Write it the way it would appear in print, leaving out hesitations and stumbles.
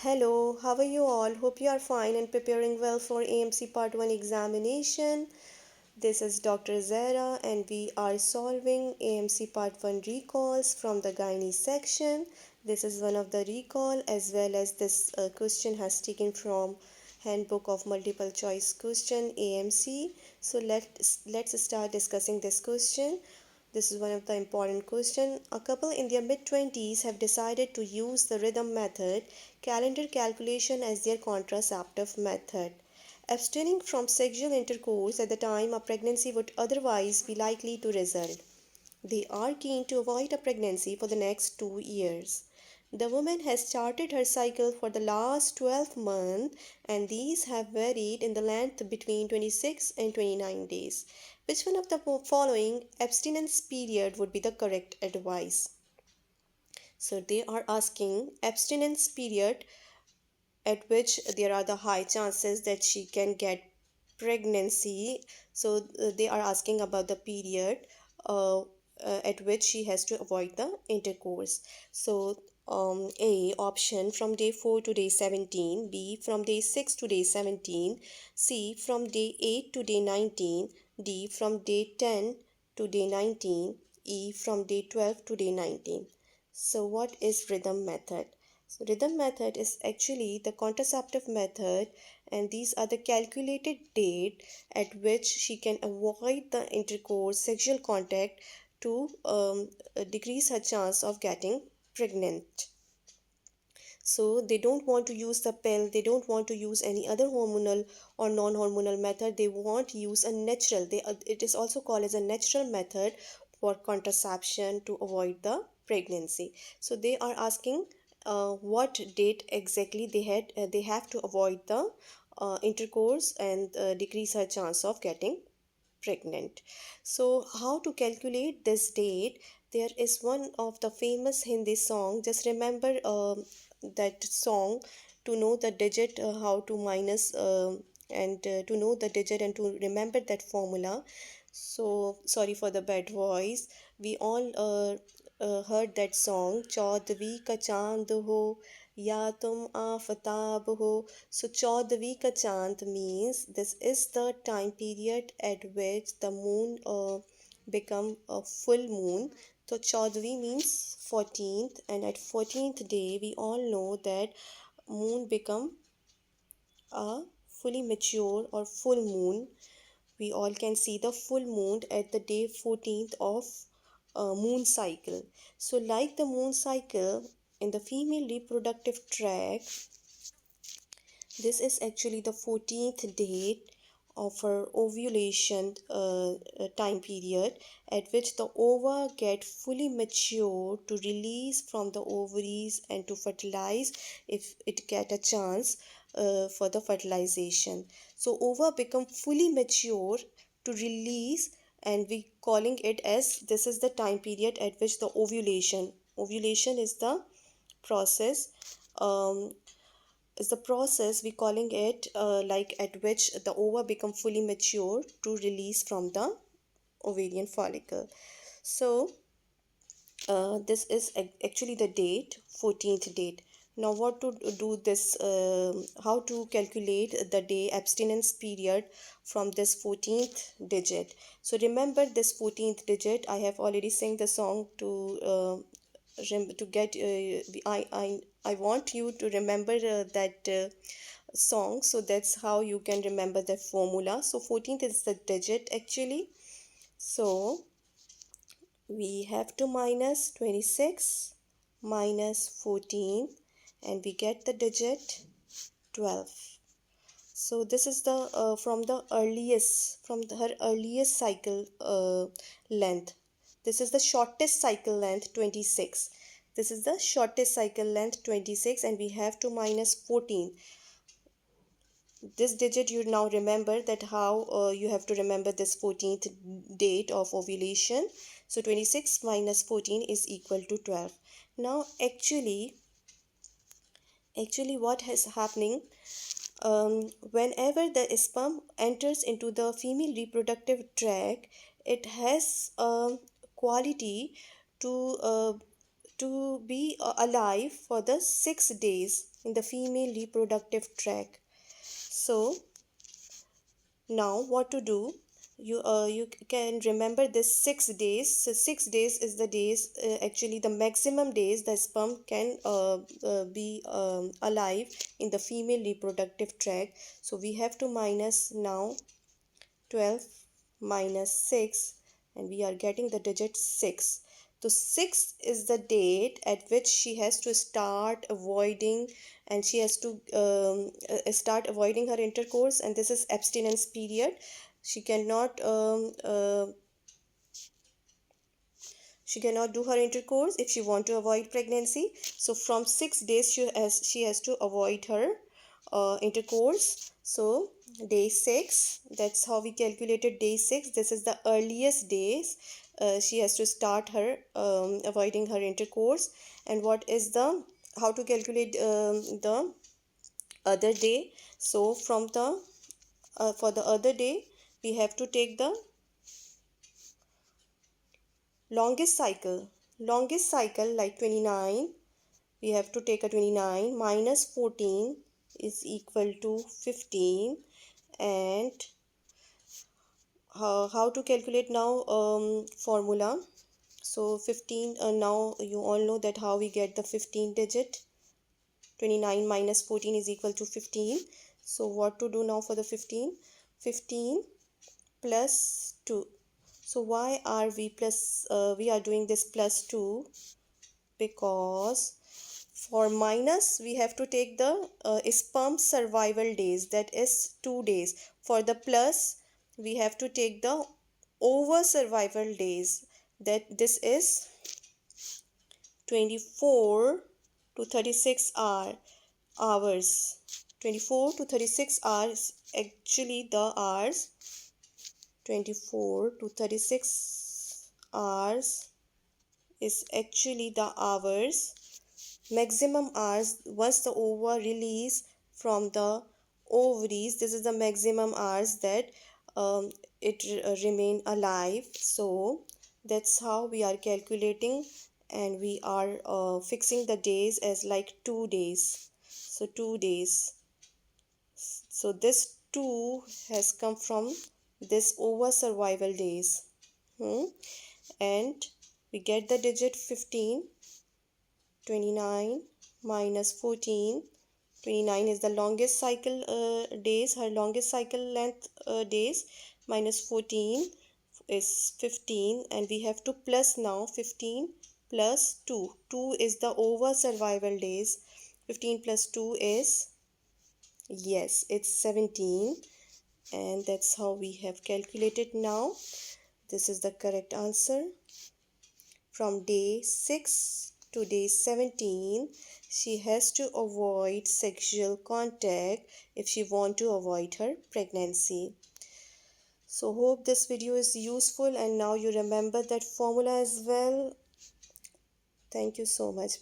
Hello, how are you all? Hope you are fine and preparing well for AMC Part 1 examination. This is Dr. Zara and we are solving AMC Part 1 recalls from the Gynae section. This is one of the recall as well as this question has taken from Handbook of Multiple Choice Question AMC. So let's start discussing this question. This is one of the important questions. A couple in their mid-20s have decided to use the rhythm method calendar calculation as their contraceptive method, abstaining from sexual intercourse at the time a pregnancy would otherwise be likely to result. They are keen to avoid a pregnancy for the next 2 years. The woman has started her cycle for the last 12 months, and these have varied in the length between 26 and 29 days. Which one of the following abstinence period would be the correct advice? So they are asking abstinence period at which there are the high chances that she can get pregnancy. So they are asking about the period uh, at which she has to avoid the intercourse. So A option from day 4 to day 17, B from day 6 to day 17, C from day 8 to day 19, D from day 10 to day 19, E from day 12 to day 19. So what is rhythm method? So rhythm method is actually the contraceptive method, and these are the calculated date at which she can avoid the intercourse sexual contact to decrease her chance of getting pregnant. So they don't want to use the pill, they don't want to use any other hormonal or non-hormonal method. They want to use a natural, it is also called as a natural method for contraception to avoid the pregnancy. So they are asking what date exactly they have to avoid the intercourse and decrease her chance of getting pregnant. So how to calculate this date? There is one of the famous Hindi song. Just remember that song to know the digit, how to minus and to know the digit and to remember that formula. So sorry for the bad voice. We all heard that song. चौदवी का चांद हो या तुम आफताब हो. So चौदवी का चांद means this is the time period at which the moon become a full moon. So Chaudhvin means 14th, and at 14th day we all know that moon become a fully mature or full moon. We all can see the full moon at the day 14th of moon cycle. So like the moon cycle in the female reproductive tract, this is actually the 14th date of her ovulation time period at which the ova get fully mature to release from the ovaries and to fertilize if it get a chance for the fertilization. So ova become fully mature to release, and we calling it as this is the time period at which the ovulation process um, is the process we calling it like at which the ova become fully mature to release from the ovarian follicle. So this is actually the date, 14th date. Now what to do this, how to calculate the day abstinence period from this 14th digit. So remember this 14th digit, I have already sang the song to get I want you to remember that song, so that's how you can remember the formula. So 14th is the digit actually. So we have to minus 26 minus 14 and we get the digit 12. So this is the her earliest cycle length. This is the shortest cycle length 26. This is the shortest cycle length 26, and we have to minus 14. This digit you now remember that how you have to remember this 14th date of ovulation. So 26 minus 14 is equal to 12. Now actually what is happening, whenever the sperm enters into the female reproductive tract, it has a quality to to be alive for the 6 days in the female reproductive tract. So now what to do? You can remember this 6 days. So 6 days is the days, actually the maximum days the sperm can be alive in the female reproductive tract. So we have to minus now 12 minus 6, and we are getting the digit 6. So 6 is the date at which she has to start avoiding, and she has to start avoiding her intercourse, and this is abstinence period. She cannot do her intercourse if she want to avoid pregnancy. So from 6 days she has to avoid her intercourse. So day 6, that's how we calculated day 6. This is the earliest days she has to start her avoiding her intercourse. And what is the how to calculate the other day? So from the for the other day we have to take the longest cycle, like 29. We have to take a 29 minus 14 is equal to 15. And how to calculate now formula? So 15, now you all know that how we get the 15 digit. 29 minus 14 is equal to 15. So what to do now for the 15? 15 plus 2. So why are we are doing this plus 2? Because for minus we have to take the sperm survival days, that is 2 days. For the plus we have to take the over survival days, that this is 24 to 36 hours. 24 to 36 hours, actually the hours 24 to 36 hours is actually the hours, maximum hours once the ova release from the ovaries. This is the maximum hours that it remain alive. So that's how we are calculating, and we are fixing the days as like 2 days. So 2 days. So this 2 has come from this over survival days. And we get the digit 15. 29 minus 14. 29 is the longest cycle days, her longest cycle length days, minus 14 is 15, and we have to plus now 15 plus 2. 2 is the over survival days. 15 plus 2 is, yes, it's 17, and that's how we have calculated now. This is the correct answer. From day 6 to day 17, she has to avoid sexual contact if she want to avoid her pregnancy. So hope this video is useful, and now you remember that formula as well. Thank you so much.